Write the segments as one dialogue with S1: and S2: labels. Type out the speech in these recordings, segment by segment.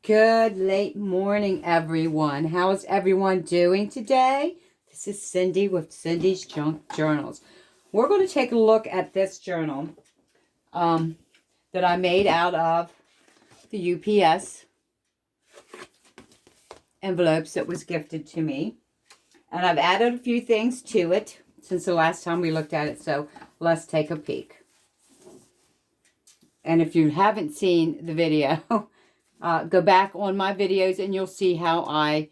S1: Good late morning, everyone. How is everyone doing today? This is Cindy with Cindy's Junk Journals. We're going to take a look at this journal that I made out of the UPS envelopes that was gifted to me. And I've added a few things to it since the last time we looked at it, so let's take a peek. And if you haven't seen the video, go back on my videos and you'll see how I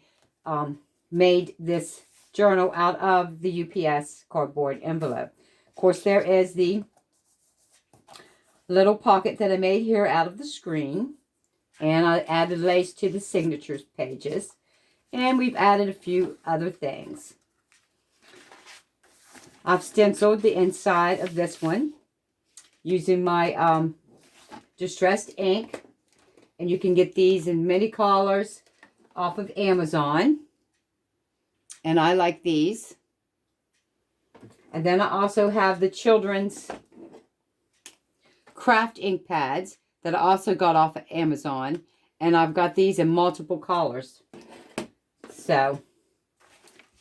S1: made this journal out of the UPS cardboard envelope. Of course, there is the little pocket that I made here out of the screen. And I added lace to the signatures pages. And we've added a few other things. I've stenciled the inside of this one using my distressed ink. And you can get these in many colors off of Amazon. And I like these. And then I also have the children's craft ink pads that I also got off of Amazon. And I've got these in multiple colors. So,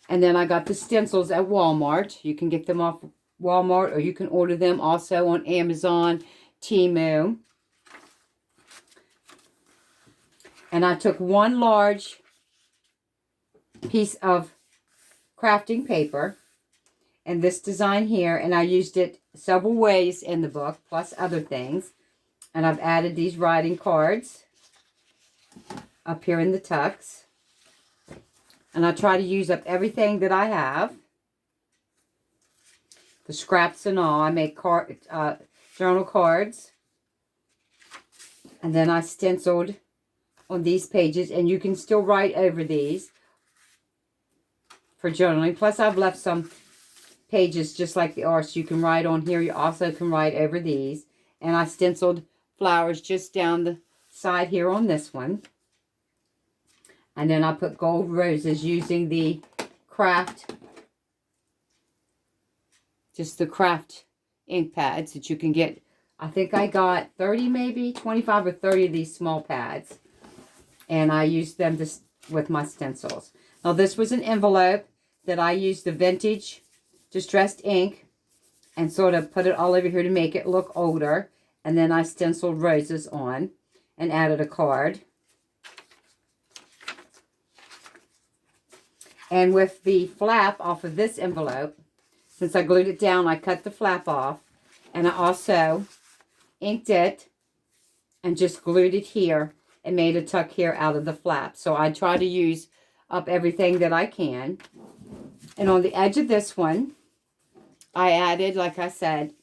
S1: and then I got the stencils at Walmart. You can get them off Walmart or you can order them also on Amazon, Temu. And I took one large piece of crafting paper and this design here, and I used it several ways in the book, plus other things. And I've added these writing cards up here in the tucks. And I try to use up everything that I have. The scraps and all. I make journal cards. And then I stenciled on these pages, and you can still write over these for journaling. Plus, I've left some pages just like the arts you can write on here. You also can write over these. And I stenciled flowers just down the side here on this one. And then I put gold roses using the craft, just the craft ink pads that you can get. I think I got 30 maybe, 25 or 30 of these small pads. And I used them with my stencils. Now this was an envelope that I used the vintage distressed ink and sort of put it all over here to make it look older. And then I stenciled roses on and added a card. And with the flap off of this envelope, since I glued it down, I cut the flap off. And I also inked it and just glued it here and made a tuck here out of the flap. So I try to use up everything that I can. And on the edge of this one, I added, like I said,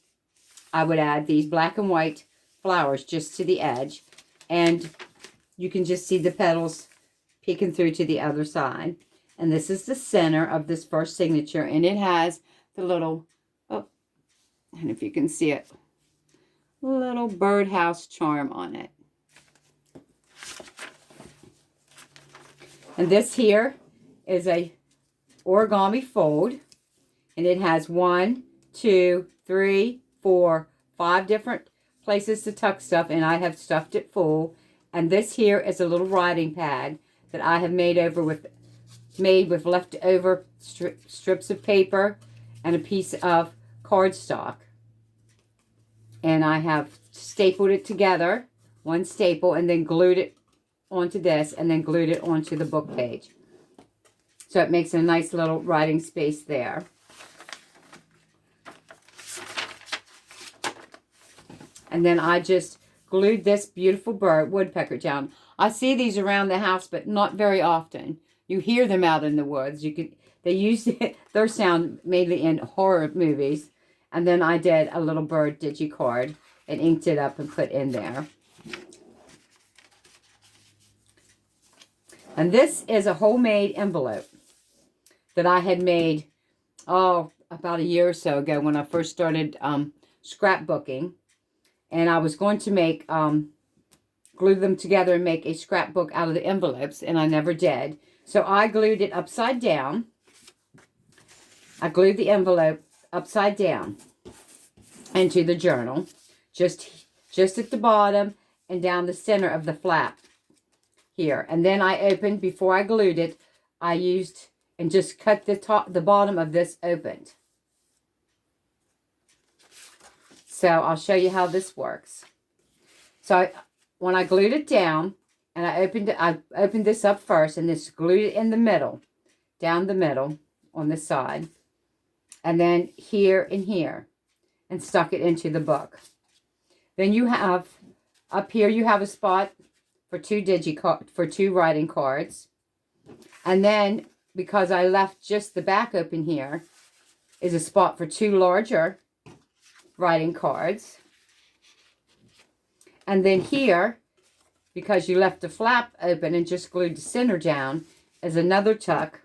S1: I would add these black and white flowers just to the edge. And you can just see the petals peeking through to the other side. And this is the center of this first signature. And it has the little, oh, and if you can see it, little birdhouse charm on it. And this here is a origami fold. And it has 1, 2, 3, 4, 5 different places to tuck stuff. And I have stuffed it full. And this here is a little writing pad that I have made with leftover strips of paper and a piece of cardstock. And I have stapled it together, one staple, and then glued it onto this, and then glued it onto the book page. So it makes a nice little writing space there. And then I just glued this beautiful bird, woodpecker, down. I see these around the house, but not very often. You hear them out in the woods. They use their sound mainly in horror movies. And then I did a little bird digicard and inked it up and put in there. And this is a homemade envelope that I had made, about a year or so ago when I first started scrapbooking. And I was going to make, glue them together and make a scrapbook out of the envelopes, and I never did. So I glued it upside down. I glued the envelope upside down into the journal, just at the bottom and down the center of the flap here. And then I opened, before I glued it, I used and just cut the bottom of this opened. So I'll show you how this works. So when I glued it down and I opened this up first and just glued it in the middle, down the middle on this side, and then here and here, and stuck it into the book. Then you have, up here you have a spot for two writing cards. And then, because I left just the back open here, is a spot for two larger writing cards. And then here, because you left the flap open and just glued the center down, is another tuck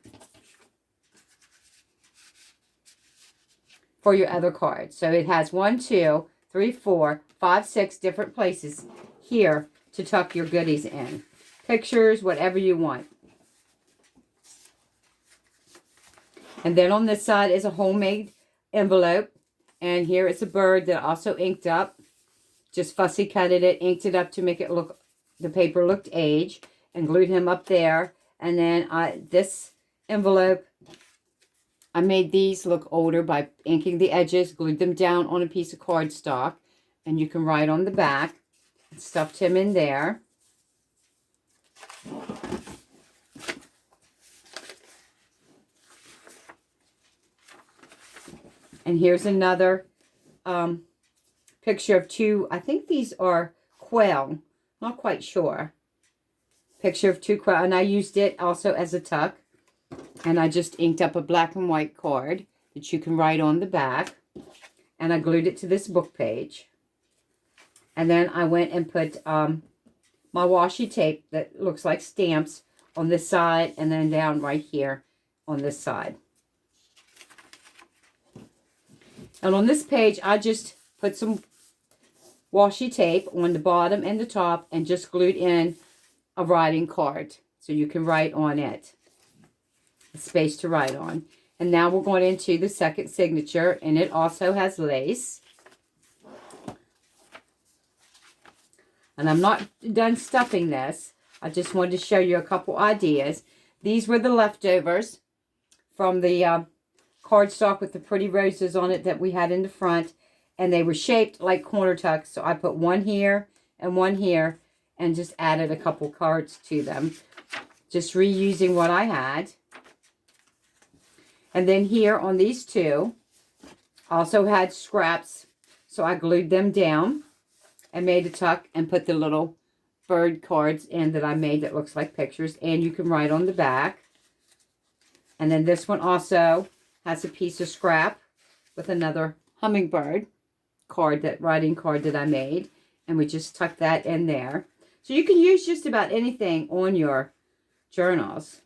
S1: for your other cards. So it has 1, 2, 3, 4, 5, 6 different places here to tuck your goodies in. Pictures, whatever you want. And then on this side is a homemade envelope. And here is a bird that I also inked up. Just fussy cutted it, inked it up to make it look, the paper looked aged, and glued him up there. And then this envelope, I made these look older by inking the edges, glued them down on a piece of cardstock. And you can write on the back. Stuffed him in there. And here's another picture of two, I think these are quail, not quite sure. Picture of two quail, and I used it also as a tuck. And I just inked up a black and white card that you can write on the back. And I glued it to this book page. And then I went and put my washi tape that looks like stamps on this side, and then down right here on this side. And on this page, I just put some washi tape on the bottom and the top and just glued in a writing card so you can write on it. A space to write on. And now we're going into the second signature, and it also has lace. And I'm not done stuffing this. I just wanted to show you a couple ideas. These were the leftovers from the cardstock with the pretty roses on it that we had in the front. And they were shaped like corner tucks. So I put one here and just added a couple cards to them. Just reusing what I had. And then here on these two, also had scraps. So I glued them down and made a tuck and put the little bird cards in that I made that looks like pictures. And you can write on the back. And then this one also has a piece of scrap with another hummingbird card, that writing card that I made. And we just tuck that in there. So you can use just about anything on your journals.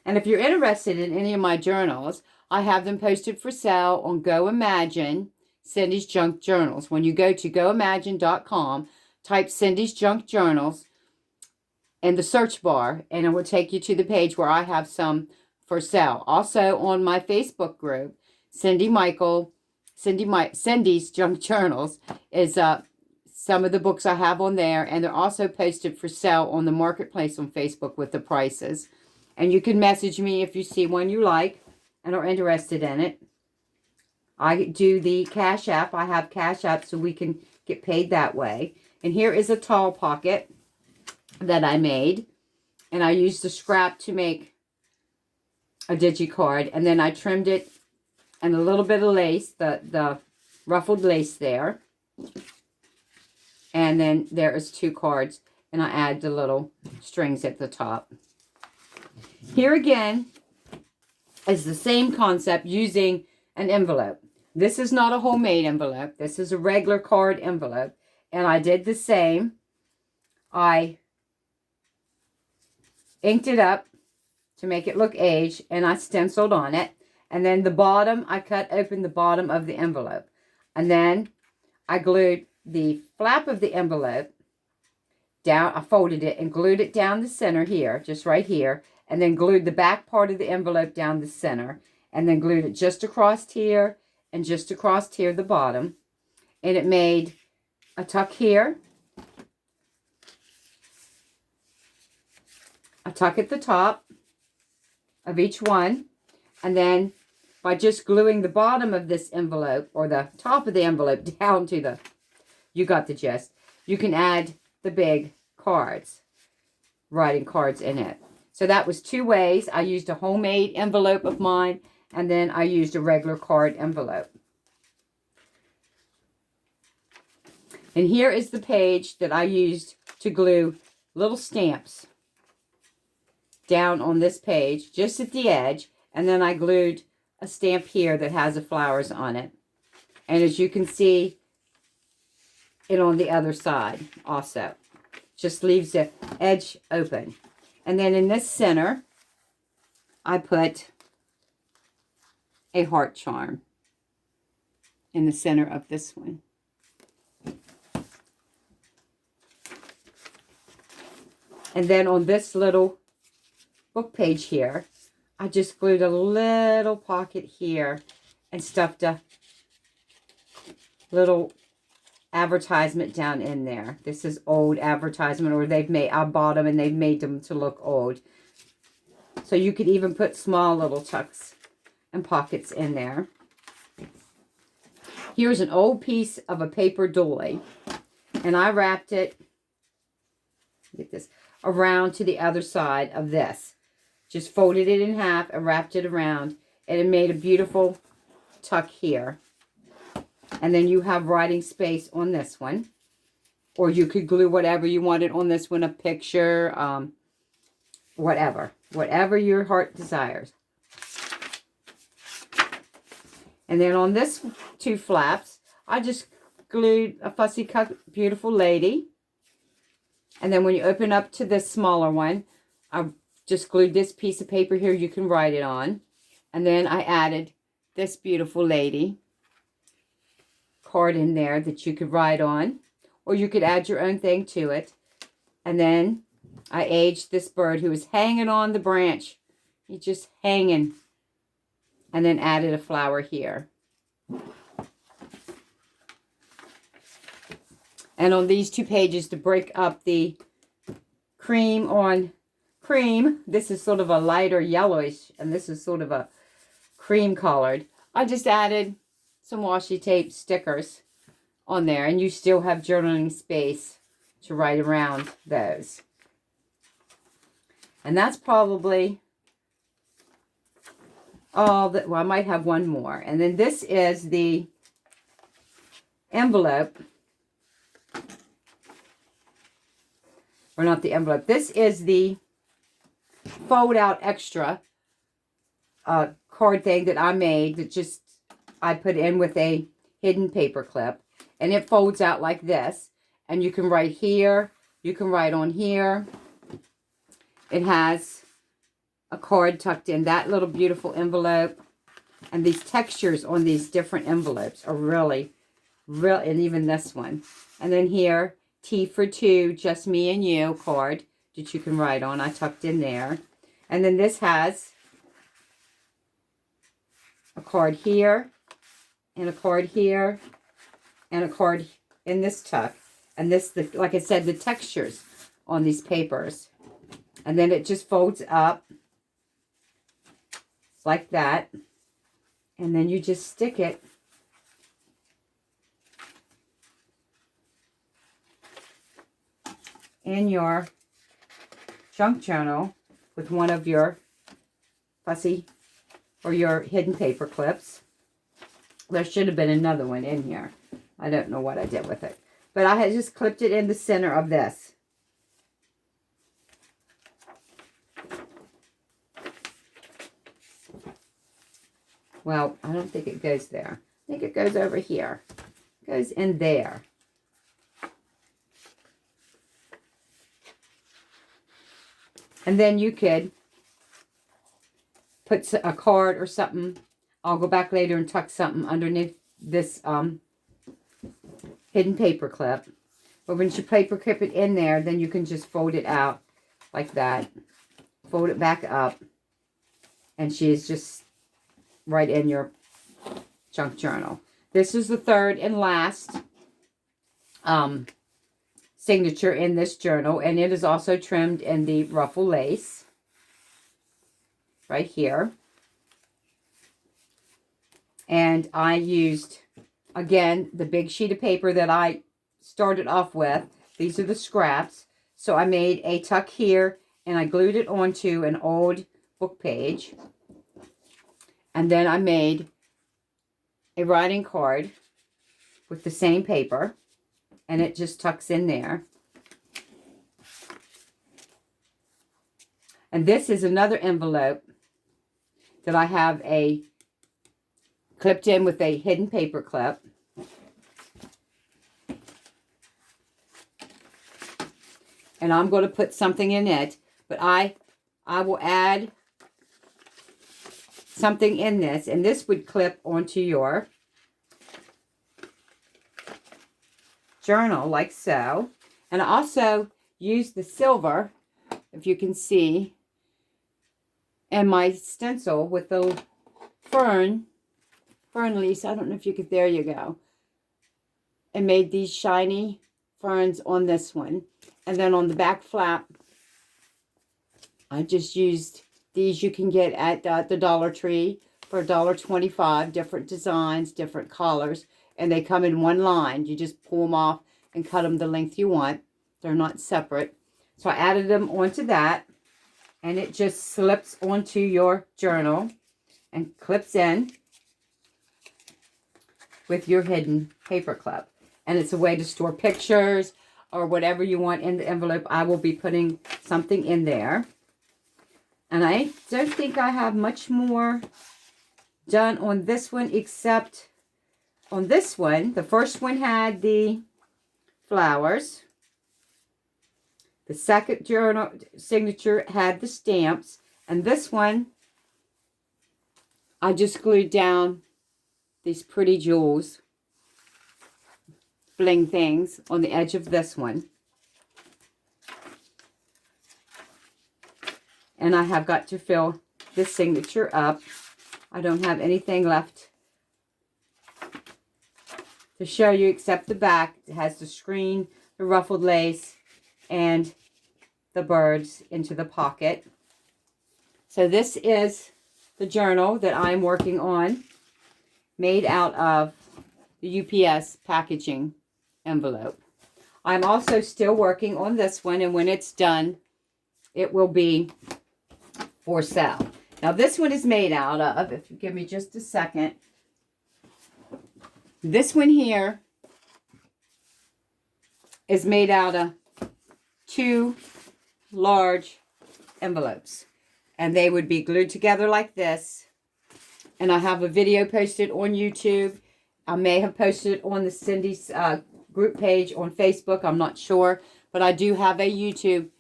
S1: And if you're interested in any of my journals, I have them posted for sale on Go Imagine, Cindy's Junk Journals. When you go to goimagine.com, type Cindy's Junk Journals in the search bar, and it will take you to the page where I have some for sale. Also on my Facebook group, Cindy's Junk Journals is some of the books I have on there, and they're also posted for sale on the marketplace on Facebook with the prices. And you can message me if you see one you like and are interested in it. I do the Cash App. I have Cash App so we can get paid that way. And here is a tall pocket that I made. And I used the scrap to make a digicard. And then I trimmed it and a little bit of lace, the ruffled lace there. And then there is two cards. And I add the little strings at the top. Here again is the same concept using an envelope. This is not a homemade envelope. This is a regular card envelope. And I did the same. I inked it up to make it look aged, and I stenciled on it. And then the bottom, I cut open the bottom of the envelope. And then I glued the flap of the envelope down. I folded it and glued it down the center here, just right here. And then glued the back part of the envelope down the center. And then glued it just across here and just across here, the bottom. And it made a tuck here. I tuck at the top of each one, and then by just gluing the bottom of this envelope or the top of the envelope down to the, you got the gist, you can add the big cards, writing cards in it. So that was 2 ways. I used a homemade envelope of mine, and then I used a regular card envelope. And here is the page that I used to glue little stamps down on this page, just at the edge. And then I glued a stamp here that has the flowers on it. And as you can see, it on the other side also. Just leaves the edge open. And then in this center, I put a heart charm in the center of this one. And then on this little book page here, I just glued a little pocket here and stuffed a little advertisement down in there. This is old advertisement, or they've made, I bought them and they've made them to look old. So you could even put small little tucks and pockets in there. Here's an old piece of a paper doily, and I wrapped it, get this, around to the other side of this. Just folded it in half and wrapped it around, and it made a beautiful tuck here. And then you have writing space on this one, or you could glue whatever you wanted on this one, a picture, whatever your heart desires. And then on this 2 flaps, I just glued a fussy cut beautiful lady. And then when you open up to this smaller one, I just glued this piece of paper here you can write it on. And then I added this beautiful lady card in there that you could write on. Or you could add your own thing to it. And then I aged this bird who was hanging on the branch. He's just hanging. And then added a flower here. And on these 2 pages, to break up the cream on cream, this is sort of a lighter yellowish, and this is sort of a cream colored. I just added some washi tape stickers on there, and you still have journaling space to write around those. And that's probably all that, well, I might have one more. And then this is the envelope. Or not the envelope. This is the fold out extra card thing that I made, that just I put in with a hidden paper clip. And it folds out like this. And you can write here. You can write on here. It has a card tucked in that little beautiful envelope. And these textures on these different envelopes are really, and even this one. And then here, T for 2, just me and you card that you can write on. I tucked in there. And then this has a card here, and a card here, and a card in this tuck. And this, like I said, the textures on these papers. And then it just folds up like that. And then you just stick it in your junk journal with one of your fussy or your hidden paper clips. There should have been another one in here. I don't know what I did with it. But I had just clipped it in the center of this. Well, I don't think it goes there. I think it goes over here. It goes in there. And then you could put a card or something. I'll go back later and tuck something underneath this hidden paper clip. But once you paper clip it in there, then you can just fold it out like that. Fold it back up. And she is just right in your junk journal. This is the third and last signature in this journal. And it is also trimmed in the ruffle lace. Right here. And I used, again, the big sheet of paper that I started off with. These are the scraps. So I made a tuck here, and I glued it onto an old book page. And then I made a writing card with the same paper, and it just tucks in there. And this is another envelope that I have clipped in with a hidden paper clip. And I'm going to put something in it, but I will add something in this, and this would clip onto your journal like so. And I also use the silver, if you can see, and my stencil with the fern leaves. I don't know if you could, there you go. And made these shiny ferns on this one. And then on the back flap, I just used these you can get at the Dollar Tree for $1.25. Different designs, different colors. And they come in one line. You just pull them off and cut them the length you want. They're not separate. So I added them onto that. And it just slips onto your journal and clips in with your hidden paper clip. And it's a way to store pictures or whatever you want in the envelope. I will be putting something in there. And I don't think I have much more done on this one, except on this one. The first one had the flowers. The second journal signature had the stamps. And this one, I just glued down these pretty jewels, bling things on the edge of this one. And I have got to fill this signature up. I don't have anything left to show you except the back. It has the screen, the ruffled lace, and the birds into the pocket. So this is the journal that I'm working on, made out of the UPS packaging envelope. I'm also still working on this one, and when it's done, it will be for sale. Now this one is made out of, if you give me just a second, this one here is made out of 2 large envelopes, and they would be glued together like this. And I have a video posted on YouTube. I may have posted it on the Cindy's group page on Facebook. I'm not sure, but I do have a YouTube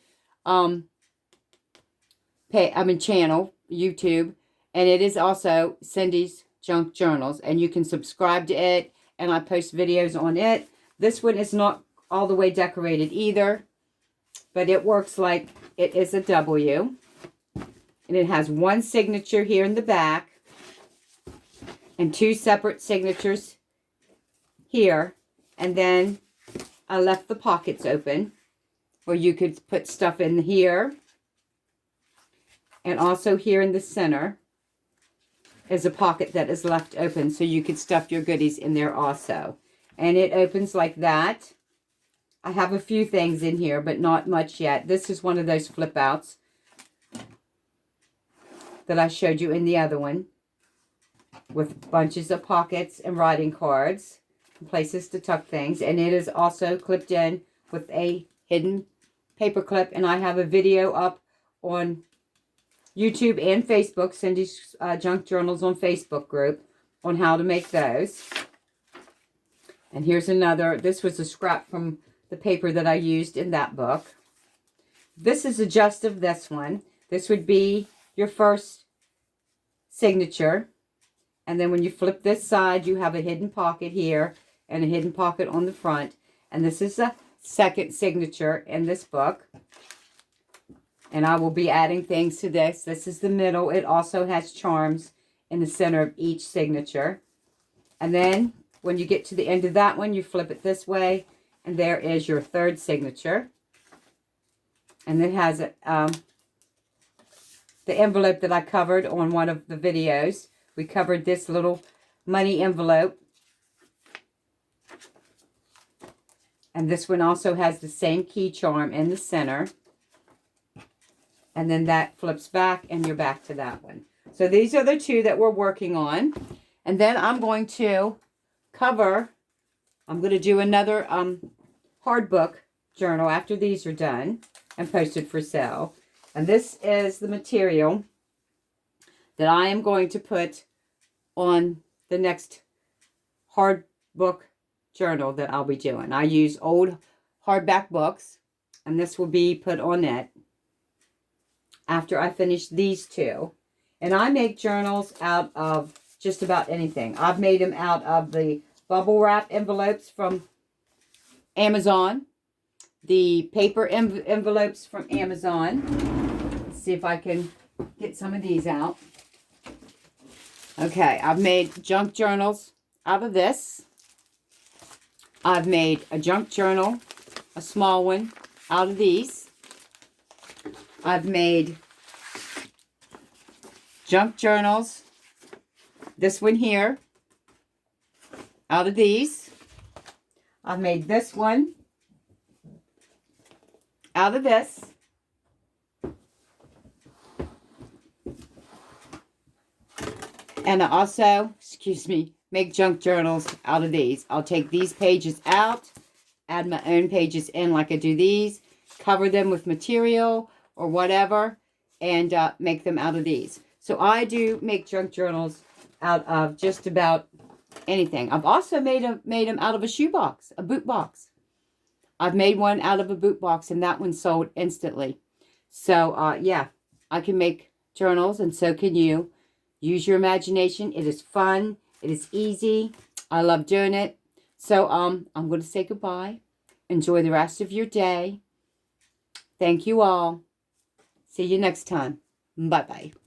S1: channel, YouTube, and it is also Cindy's Junk Journals, and you can subscribe to it, and I post videos on it. This one is not all the way decorated either, but it works like it is a W, and it has one signature here in the back and 2 separate signatures here, and then I left the pockets open where you could put stuff in here. And also here in the center is a pocket that is left open, so you could stuff your goodies in there also. And it opens like that. I have a few things in here, but not much yet. This is one of those flip outs that I showed you in the other one, with bunches of pockets and writing cards, and places to tuck things. And it is also clipped in with a hidden paper clip. And I have a video up on YouTube and Facebook, Cindy's Junk Journals on Facebook group, on how to make those. And here's another. This was a scrap from the paper that I used in that book. This is a just of this one. This would be your first signature. And then when you flip this side, you have a hidden pocket here and a hidden pocket on the front. And this is a second signature in this book. And I will be adding things to this. This is the middle. It also has charms in the center of each signature. And then when you get to the end of that one, you flip it this way. And there is your third signature. And it has the envelope that I covered on one of the videos. We covered this little money envelope. And this one also has the same key charm in the center. And then that flips back and you're back to that one. So these are the two that we're working on. And then I'm going to cover, I'm going to do another hard book journal after these are done and posted for sale. And this is the material that I am going to put on the next hard book journal that I'll be doing. I use old hardback books, and this will be put on it after I finish these two. And I make journals out of just about anything. I've made them out of the bubble wrap envelopes from Amazon, the paper envelopes from Amazon. Let's see if I can get some of these out. Okay, I've made junk journals out of this. I've made a junk journal, a small one, out of these. I've made junk journals, this one here, out of these. I've made this one out of this. And I also, make junk journals out of these. I'll take these pages out, add my own pages in like I do these, cover them with material or whatever, and make them out of these. So I do make junk journals out of just about anything. I've also made them out of a shoebox, a boot box. I've made one out of a boot box, and that one sold instantly. So, yeah, I can make journals, and so can you. Use your imagination. It is fun. It is easy. I love doing it. So, I'm going to say goodbye. Enjoy the rest of your day. Thank you all. See you next time. Bye-bye.